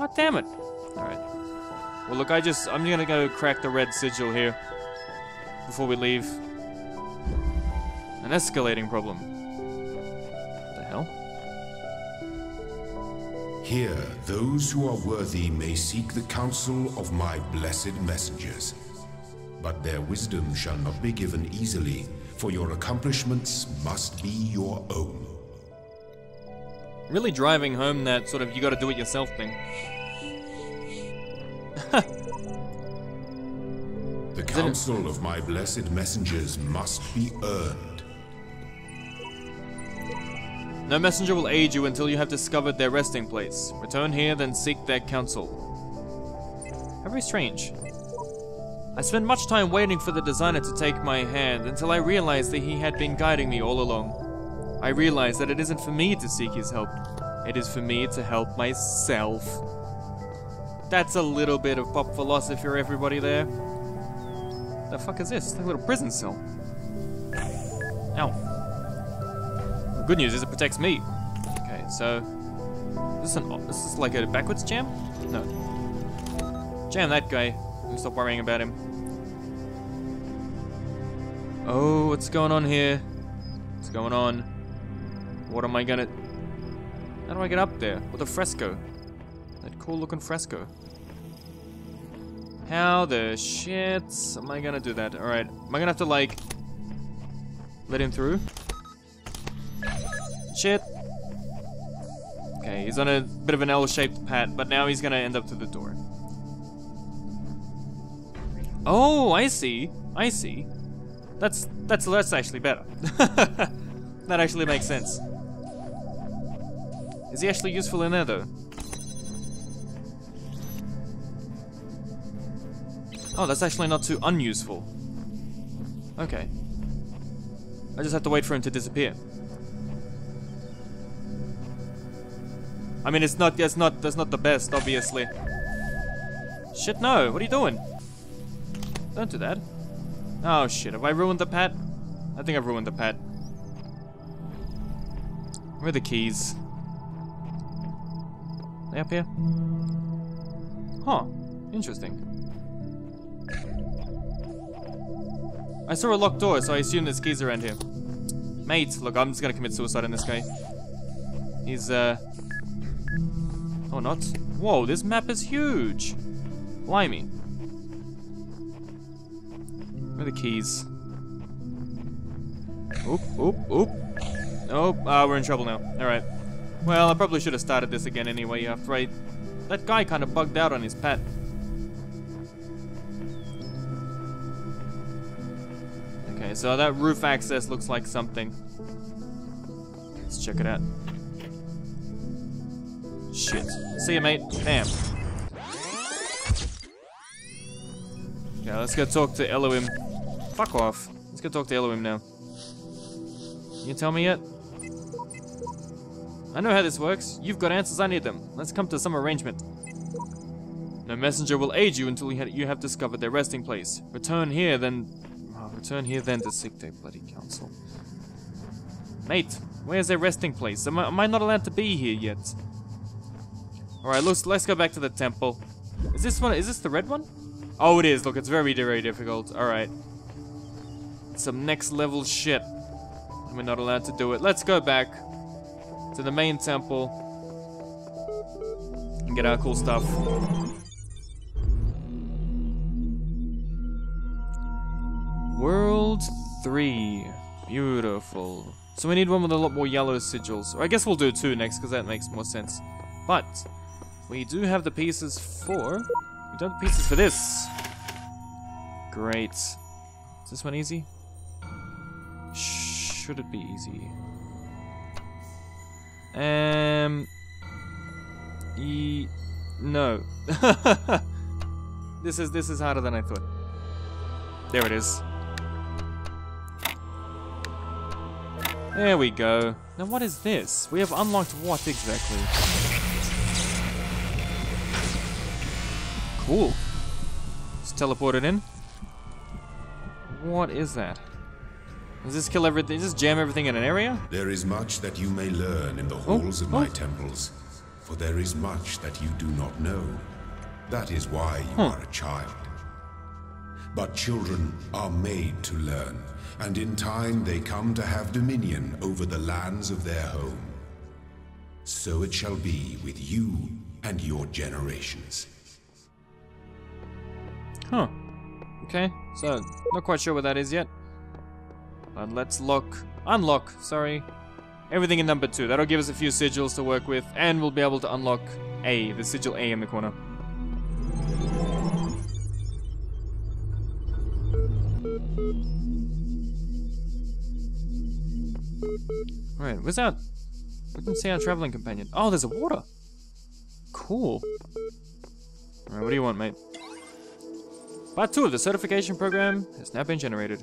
God damn it. Alright. Well, look, I'm gonna go crack the red sigil here before we leave. An escalating problem. What the hell? Here, those who are worthy may seek the counsel of my blessed messengers. But their wisdom shall not be given easily, for your accomplishments must be your own. Really driving home that sort of you gotta do it yourself thing. The counsel of my blessed messengers must be earned. No messenger will aid you until you have discovered their resting place. Return here, then seek their counsel. How very strange. I spent much time waiting for the designer to take my hand until I realized that he had been guiding me all along. I realized that it isn't for me to seek his help. It is for me to help myself. That's a little bit of pop philosophy for everybody there. The fuck is this? Like a little prison cell. Ow. The good news is it protects me. Okay, so is this like a backwards jam? No. Jam that guy. Stop worrying about him. Oh, what's going on here? What's going on? What am I gonna... How do I get up there? With a fresco. That cool looking fresco. How the shit am I gonna do that? Alright. Am I gonna have to like... let him through? Shit. Okay, he's on a bit of an L-shaped pad, but now he's gonna end up to the door. Oh, I see. I see. That's actually better. That actually makes sense. Is he actually useful in there though? Oh, that's actually not too unuseful. Okay. I just have to wait for him to disappear. I mean, that's not the best, obviously. Shit, no. What are you doing? Don't do that. Oh shit, have I ruined the pad? I think I've ruined the pad. Where are the keys? Are they up here? Huh, interesting. I saw a locked door, so I assume there's keys around here. Mate, look, I'm just gonna commit suicide on this guy. He's, oh, not. Whoa, this map is huge! Blimey. Where are the keys? Oop, oop, oop. Oh, we're in trouble now. Alright. Well, I probably should have started this again anyway after that guy kind of bugged out on his pet. Okay, so that roof access looks like something. Let's check it out. Shit. See ya, mate. Bam. Okay, let's go talk to Elohim. Fuck off. Let's go talk to Elohim now. You tell me yet? I know how this works. You've got answers, I need them. Let's come to some arrangement. No messenger will aid you until you have discovered their resting place. Return here then to seek their bloody counsel. Mate, where's their resting place? Am I not allowed to be here yet? Alright, let's go back to the temple. Is this the red one? Oh, it is. Look, it's very, very difficult. Alright. Some next level shit. We're not allowed to do it. Let's go back to the main temple and get our cool stuff. World 3. Beautiful. So we need one with a lot more yellow sigils. Or I guess we'll do 2 next because that makes more sense. But we do have the pieces for... We don't have the pieces for this. Great. Is this one easy? Should it be easy? No. This is harder than I thought. There it is. There we go. Now what is this? We have unlocked what exactly? Cool. Just teleport it in. What is that? Does this kill everything? Does this jam everything in an area? There is much that you may learn in the halls of my temples. for there is much that you do not know. That is why you are a child. But children are made to learn, and in time they come to have dominion over the lands of their home. So it shall be with you and your generations. Huh. Okay, so not quite sure what that is yet. But let's unlock, sorry, everything in number 2. That'll give us a few sigils to work with, and we'll be able to unlock A, the sigil A in the corner. Alright, where's our... We didn't see our traveling companion. Oh, there's a water! Cool. Alright, what do you want, mate? Part 2 of the certification program has now been generated.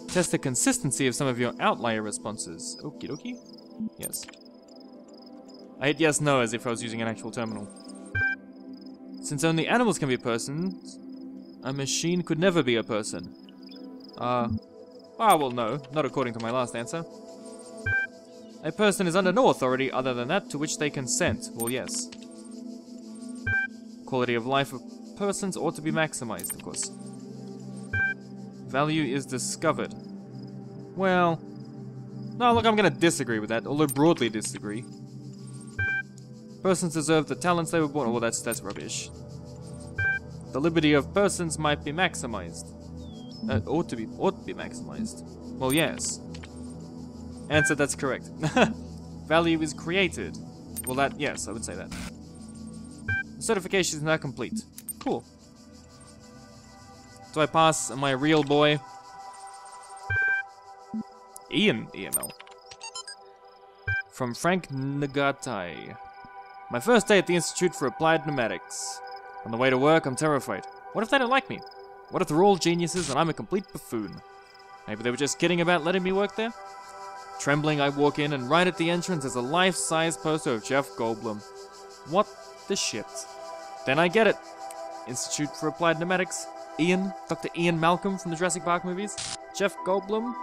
Test the consistency of some of your outlier responses. Okie dokie. Yes. I hit yes, no as if I was using an actual terminal. Since only animals can be persons, a machine could never be a person. Well, no, not according to my last answer. A person is under no authority other than that to which they consent. Well, yes. Quality of life of persons ought to be maximized, of course. Value is discovered. Well, no, look, I'm gonna disagree with that, although broadly disagree. Persons deserve the talents they were born. Well, that's rubbish. The liberty of persons might be maximized. Ought to be maximized. Well, yes. Answer, that's correct. Value is created. Well, that, yes, I would say that. The certification is now complete. Cool. Do I pass my real boy? Ian EML. From Frank Nagatai. My first day at the Institute for Applied Pneumatics. On the way to work, I'm terrified. What if they don't like me? What if they're all geniuses and I'm a complete buffoon? Maybe they were just kidding about letting me work there? Trembling, I walk in, and right at the entrance is a life-size poster of Jeff Goldblum. What the shit? Then I get it. Institute for Applied Pneumatics. Ian, Dr. Ian Malcolm from the Jurassic Park movies. Jeff Goldblum.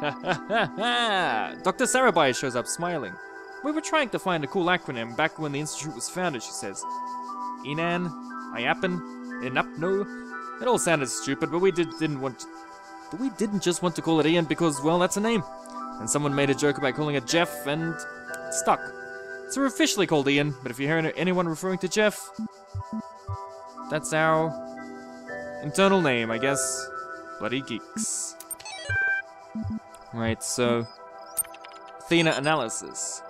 Ha ha ha ha! Dr. Sarabai shows up smiling. We were trying to find a cool acronym back when the institute was founded, she says. Inan, Iapan, Inapno. It all sounded stupid, but we didn't just want to call it Ian because, well, that's a name. And someone made a joke about calling it Jeff, and it stuck. So we're officially called Ian, but if you hear anyone referring to Jeff, that's our internal name, I guess. Bloody geeks. Right, so... Athena analysis.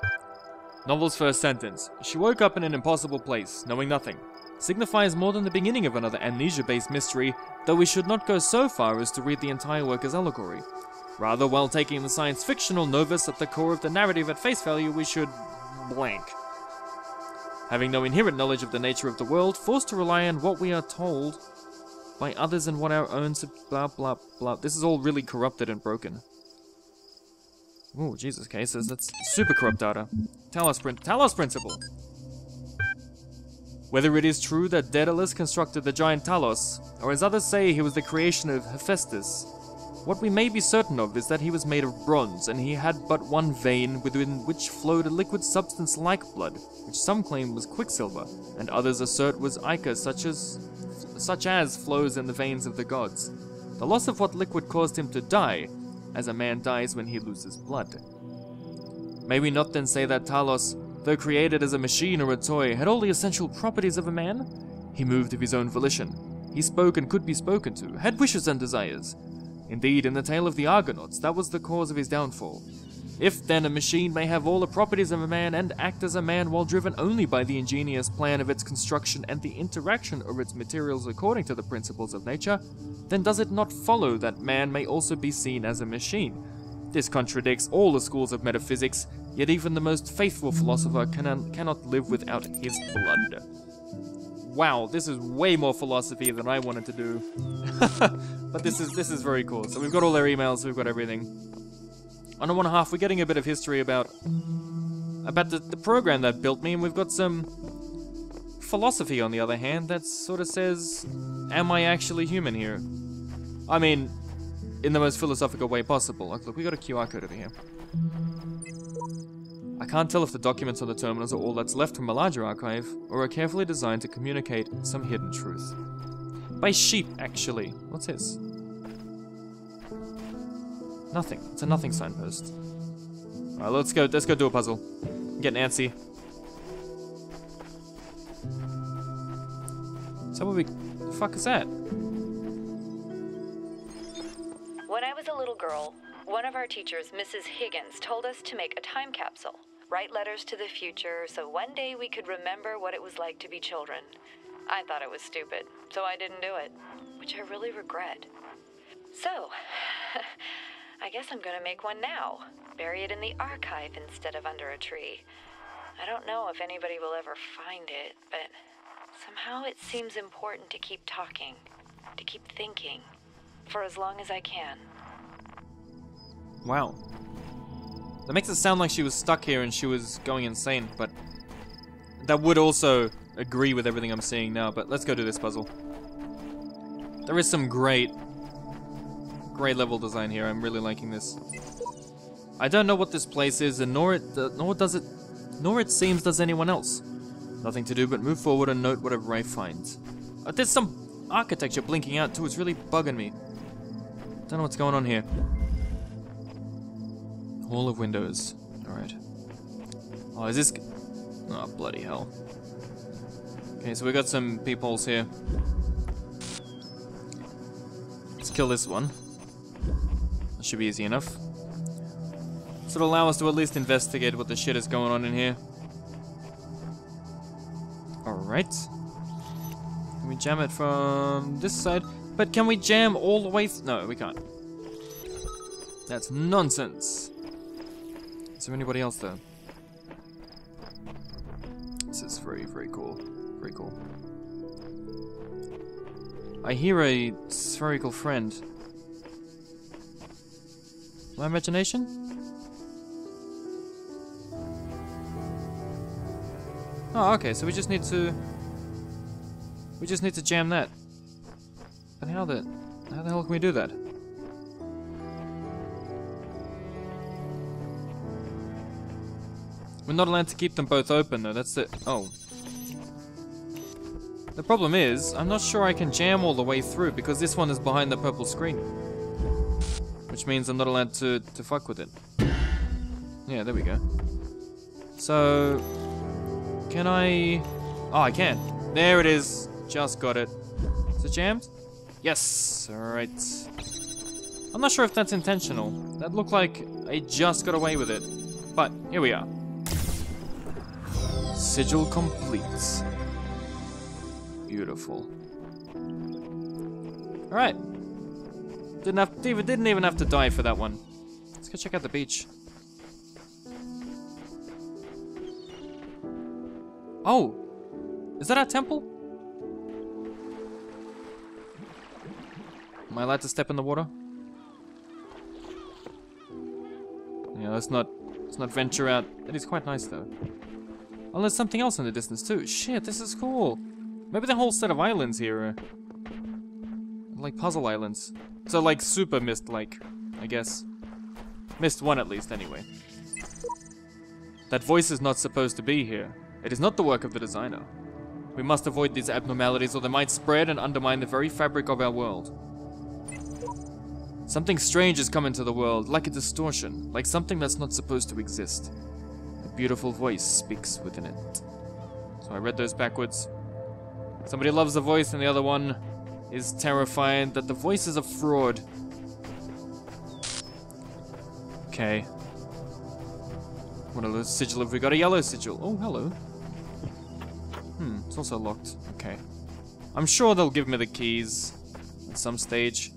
Novel's first sentence. She woke up in an impossible place, knowing nothing. Signifies more than the beginning of another amnesia-based mystery, though we should not go so far as to read the entire work as allegory. Rather, while taking the science-fictional novus at the core of the narrative at face value, we should... blank. Having no inherent knowledge of the nature of the world, forced to rely on what we are told by others and what our own blah blah blah. This is all really corrupted and broken. Oh, Jesus, cases. That's super corrupt data. Talos Principle. Whether it is true that Daedalus constructed the giant Talos, or as others say he was the creation of Hephaestus, what we may be certain of is that he was made of bronze, and he had but one vein within which flowed a liquid substance like blood, which some claim was quicksilver, and others assert was ichor such as flows in the veins of the gods. The loss of what liquid caused him to die, as a man dies when he loses blood. May we not then say that Talos, though created as a machine or a toy, had all the essential properties of a man? He moved of his own volition. He spoke and could be spoken to, had wishes and desires. Indeed, in the tale of the Argonauts, that was the cause of his downfall. If, then, a machine may have all the properties of a man and act as a man while driven only by the ingenious plan of its construction and the interaction of its materials according to the principles of nature, then does it not follow that man may also be seen as a machine? This contradicts all the schools of metaphysics, yet even the most faithful philosopher cannot live without his blood. Wow, this is way more philosophy than I wanted to do. But this is very cool. So we've got all their emails, we've got everything. On the one half, we're getting a bit of history about the program that built me, and we've got some philosophy on the other hand that sort of says, am I actually human here? I mean, in the most philosophical way possible. Look, we got a QR code over here. I can't tell if the documents on the terminals are all that's left from a larger archive, or are carefully designed to communicate some hidden truth. By sheep, actually. What's this? Nothing. It's a nothing signpost. Alright, let's go do a puzzle. Get antsy. So what the fuck is that? When I was a little girl, one of our teachers, Mrs. Higgins, told us to make a time capsule. Write letters to the future so one day we could remember what it was like to be children. I thought it was stupid, so I didn't do it, which I really regret. So, I guess I'm gonna make one now. Bury it in the archive instead of under a tree. I don't know if anybody will ever find it, but somehow it seems important to keep talking, to keep thinking, for as long as I can. Wow. That makes it sound like she was stuck here and she was going insane, but that would also agree with everything I'm seeing now, but let's go do this puzzle. There is some great level design here. I'm really liking this. I don't know what this place is, and nor it seems does anyone else. Nothing to do but move forward and note whatever I find. There's some architecture blinking out too. It's really bugging me. Don't know what's going on here. Hall of windows. Alright. Oh, is this... Oh, bloody hell. Okay, so we got some peepholes here. Let's kill this one. That should be easy enough. This would allow us to at least investigate what the shit is going on in here. Alright. Can we jam it from this side? But can we jam all the way no, we can't. That's nonsense. Is there anybody else though? This is very, very cool. Very cool. I hear a spherical friend. My imagination? Oh, okay, so we just need to jam that. But how the hell can we do that? We're not allowed to keep them both open though, that's it. Oh. The problem is, I'm not sure I can jam all the way through because this one is behind the purple screen. Which means I'm not allowed to fuck with it. Yeah, there we go. So... Can I... Oh, I can. There it is. Just got it. Is it jammed? Yes. Alright. I'm not sure if that's intentional. That looked like I just got away with it. But, here we are. Sigil complete. Beautiful. Alright. Didn't even have to die for that one. Let's go check out the beach. Oh! Is that our temple? Am I allowed to step in the water? Yeah, let's not venture out. It is quite nice though. Oh, there's something else in the distance too. Shit, this is cool. Maybe the whole set of islands here are like puzzle islands. So like super mist-like, I guess. Mist 1 at least, anyway. That voice is not supposed to be here. It is not the work of the designer. We must avoid these abnormalities or they might spread and undermine the very fabric of our world. Something strange has come into the world, like a distortion, like something that's not supposed to exist. A beautiful voice speaks within it. So I read those backwards. Somebody loves the voice and the other one is terrified that the voice is a fraud. Okay. What other sigil have we got? A yellow sigil. Oh, hello. It's also locked. Okay. I'm sure they'll give me the keys at some stage.